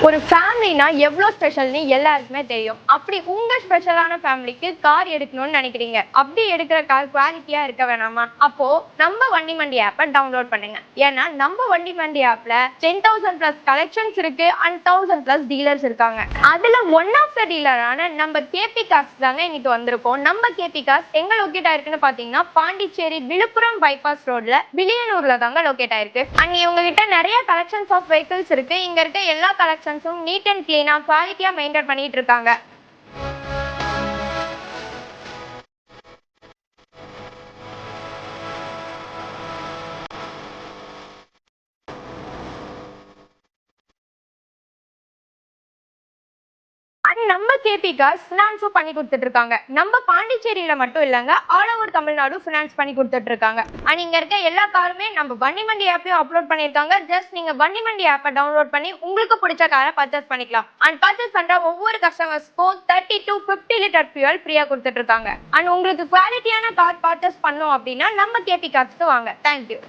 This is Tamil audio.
ஒரு ஃபேமிலினா எவ்வளோ ஸ்பெஷல்னு எல்லாருக்குமே தெரியும். அப்படி உங்க ஸ்பெஷலான ஃபேமிலிக்கு கார் எடுக்கணும்னு நினைக்கிறீங்க. அப்படி எடுக்கிற கார் குவாலிட்டியா இருக்க வேணாமா? அப்போ நம்ம வண்டி மண்டி ஆப்பை டவுன்லோட் பண்ணுங்க. ஏன்னா நம்ம வண்டி மண்டி ஆப்ல 10,000+ கலெக்ஷன்ஸ் இருக்கு அண்ட் 1,000+ டீலர்ஸ் இருக்காங்க. அதுல ஒன் ஆஃப் த டீலரான நம்ம கேபி கார்ஸ் தாங்க இன்னைக்கு வந்திருக்கோம். நம்ம கேபி கார்ஸ் எங்க லொக்கேட் ஆயிருக்குன்னு பாத்தீங்கன்னா பாண்டிச்சேரி விழுப்புரம் பைபாஸ் ரோட்ல வில்லியனூர்ல தாங்க லொக்கேட் ஆயிருக்கு. அண்ட் இவங்க கிட்ட நிறைய கலெக்ஷன்ஸ் ஆஃப் வெஹிக்கிள்ஸ் இருக்கு. இங்க இருக்க எல்லா கலெக்ஷன் நீட் அண்ட் கிளீனா குவாலிட்டியா மெயின்டைன் பண்ணிட்டு இருக்காங்க. நம்ம கேபி கார்ஸ் ஃபினான்ஸும் பண்ணி கொடுத்துட்டு இருக்காங்க. நம்ம பாண்டிச்சேரியில மட்டும் இல்லங்க, ஆல் ஓவர் தமிழ்நாடு ஃபினான்ஸ் பண்ணி கொடுத்துட்டு இருக்காங்க. அண்ட் இங்க இருக்க எல்லா காருமே நம்ம வண்டி மண்டி ஆப்பையும் அப்லோட் பண்ணிருக்காங்க. ஜஸ்ட் நீங்க வண்டி மண்டி ஆப்பை டவுன்லோட் பண்ணி உங்களுக்கு பிடிச்ச காரை பர்ச்சேஸ் பண்ணிக்கலாம். அண்ட் பர்ச்சேஸ் பண்ற ஒவ்வொரு கஸ்டமர்ஸ்க்கும் 30 to 50 லிட்டர் ஃபியூல் ஃப்ரீயா கொடுத்துட்டு இருக்காங்க. அண்ட் உங்களுக்கு குவாலிட்டியான கார் பர்ச்சேஸ் பண்ணோம் அப்படின்னா நம்ம கேபி கார்ஸ்க்கு வாங்க. தேங்க்யூ.